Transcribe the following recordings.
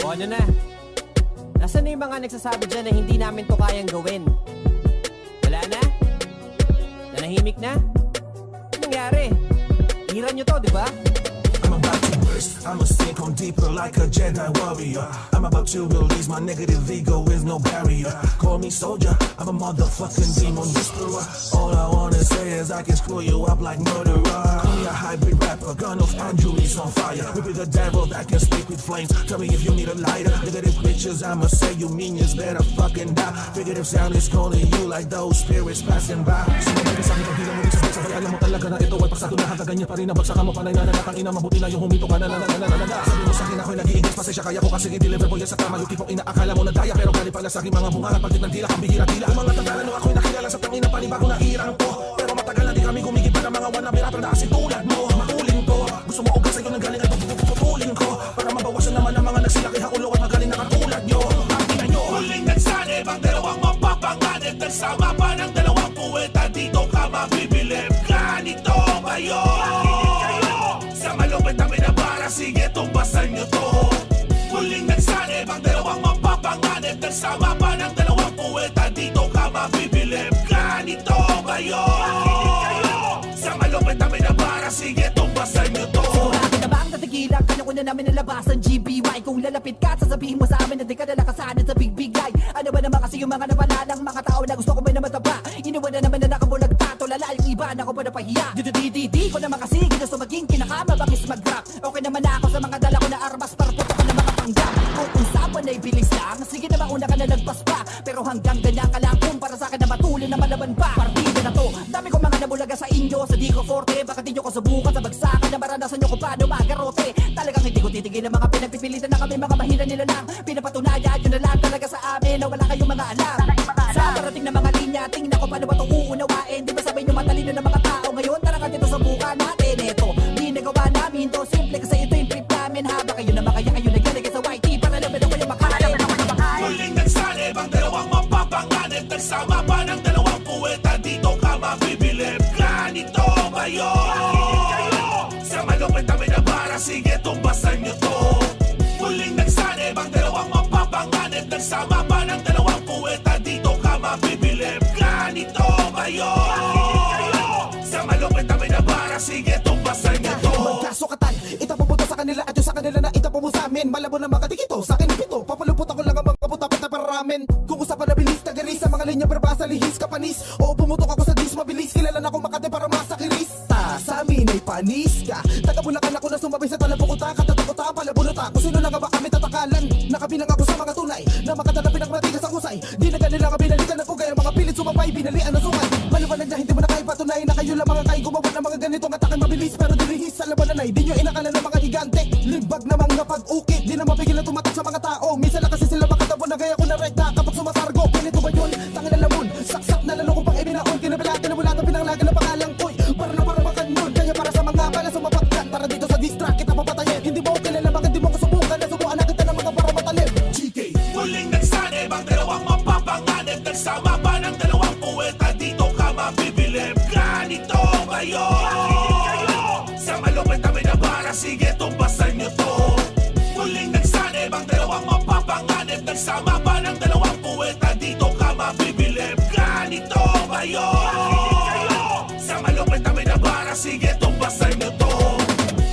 O ano na? Nasaan na yung mga nagsasabi dyan na hindi namin to kayang gawin? Wala na? Nanahimik na? Anong nangyari? Hira nyo to, di ba? I'm about to burst, I'ma sink on deeper like a Jedi warrior. I'm about to release my negative ego with no barrier. Call me soldier, I'm a motherfucking demon whisperer. All I wanna say is I can screw you up like murderer. Call me a hybrid rapper, gun of Andrews on fire. We be the devil that can speak with flames. Tell me if you need a lighter. Negative pictures, I'ma say you minions better fucking die. Figurative sound is calling you like those spirits passing by. Sumabay sa akin, pagbilang mo rin sa bulsa. Kaya alam mo talaga na ito ay paksado na hagaganyan pa rin. Nabagsakan mo panay na nanatang ina. Mabuti na yung humito ka na. Sabi mo sa'kin ako'y nag-iigis. Pasensya kaya ko kasi i-deliver po yan sa tama. Yung tipong inaakala mo na daya. Pero galing pala sa'king mga bunga. Pagtit ng tila, kang bihira-tila. Kung mga tagalan nung ako'y nakilala sa tangina. Panibago na hirang ko. Pero matagal na di kami gumigit pa ng mga wannabe rapper na kasi tulad mo. Makuling ko. Gusto mo ugat sa'yo ng galing at pupulin ko. Para mabawasan naman ang mga nagsilaki haulo at magaling na katulad nyo. Tingnan nyo. Huling nagsanib ang dalawang mapapanganib. Nagsama pa ng dalawang puweta. Dito ka mabibilib. Ganito ba yun? Sa malupit na minabara, sige tumbasan nyo to. Huling nagsanib ang dalawang mapapanganib. Nagsama pa ng dalawang puweta. Dito ka mabibilib. Ganito ba yun? Sa malupit na minabara, sige tumbasan nyo to. Bakit na ba ang natigilan? Kanya ko na namin nalabasan GBY. Kung lalapit ka, sasabihin mo sa amin na di ka nalakasanan sa bigbigay. Ano ba naman kasi yung mga napalalang mga tao na gusto ko may naman taba. Inuwan na naman na nakabulag tato. Lala yung iba na ko pa napahiya. Di ko naman kasi gusto maging pinakamabangis mag-rap. Okay naman na ako sa mga dala ko na armas para puto ko na mga panggap. Kung usapan ay bilis lang, sige na mauna ka na nagpas pa. Pero hanggang ganyan ka lang kung para sa akin na matulin na malaban pa. Partida na to, dami kong mga nabulaga sa inyo. Sa di ko forte, baka di nyo ko subukan sa bagsakan na maranasan nyo kung paano magarote. Talagang hindi ko titigil ang mga pinagpipilitan na kami mga mahina nila lang. Pinapatunayan nyo na lang talaga sa amin na wala kayong mga alam. Sa parating na mga linya, tingnan ko paano ba ito uunawain. Di ba sabi nyo matalino ng mga tao ngayon? Tara ka dito sa buka natin. Ito, ginagawa namin to. Simple kasi ito yung trip namin. Haba kayo na makaya kayo naglalagay sa YT para naman ako yung makain. Huling nagsanib ang dalawang mapapanganib. Nagsama pa ng dalawang puweta. Dito ka mabibilib. Ganito ba yun? Sa malupit na minabara, sige tumbasan nyo to. Huling nagsanib ang dalawang mapapanganib. Nagsama pa ng dalawang puweta. Dito ka mabibilib. Ganito ba yun? Sa malupit na minabara, sige tumbasan nyo to. Magkasukatan, itapupunta sa kanila at yung sa kanila na itapumo sa amin. Malabo na makadikito, sa akin pito. Papalupot ako lang ang mga kaputapit na paramin. Kung usapan na bilis, tagaris sa mga linya berbasa, lihis, kapanis. O pumutok ako sa dis, mabilis. Kilala na akong makate para masakiris. Sa amin ay panis ka. Taga-Bulacan ako na sumabay sa talapukuta. Katatakota, palabunot ako. Sino na nga ba kami tatakalan? Nakabilang ako sa mga tunay na makadala pinagmatigas ang husay. Di na ganila ka binalikan ako kaya mga pilit sumabay, binalian na sumay. Maliwanag na hindi mo na kayo patunay na kayo lang mga kayo gumawa ng mga ganitong atake mabilis. Pero dilihis sa labanan ay di nyo inakala ng mga higante. Limbag na mga pag-ukit, di na mapigil na tumatak sa mga tao. Minsan na kasi sila makatabo na gaya ko na rekta kapag sumasargo. Ganito ba yun? Tangin na lamon, saksak na lalo ko pang ibinaon. Kinabalatan na wala na pinanglagan na pangalang ko'y para na para makanon. Kaya para sa mga bala sumapagkan, tara dito sa distrack kita papatayin. Hindi mo kilala bakit di mo kasubukan na subukan na kita ng mga para matalim. GK. Huling nagsanib ang dalawang mapapanganib. Nagsama pa ng dalawang puweta. Dito ka mabibilib. Ganito ba yun? Sa malupit na minabara, sige tumbasan nyo to. Huling nagsanib ang dalawang mapapanganib. Nagsama pa ng dalawang puweta. Dito ka mabibilib. Ganito ba yun? Sa malupit na minabara, sige tumbasan nyo to.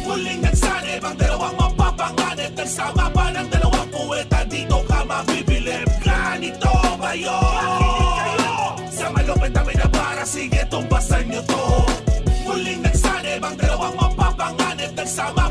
Huling nagsanib ang dalawang mapapanganib. Nagsama pa ng dalawang puweta. Dito ka mabibilib. Ganito ba yun? Sa malupit na minabara, sige tumbasan nyo to. Huling nagsanib ang dalawang mapapanganib. Nagsama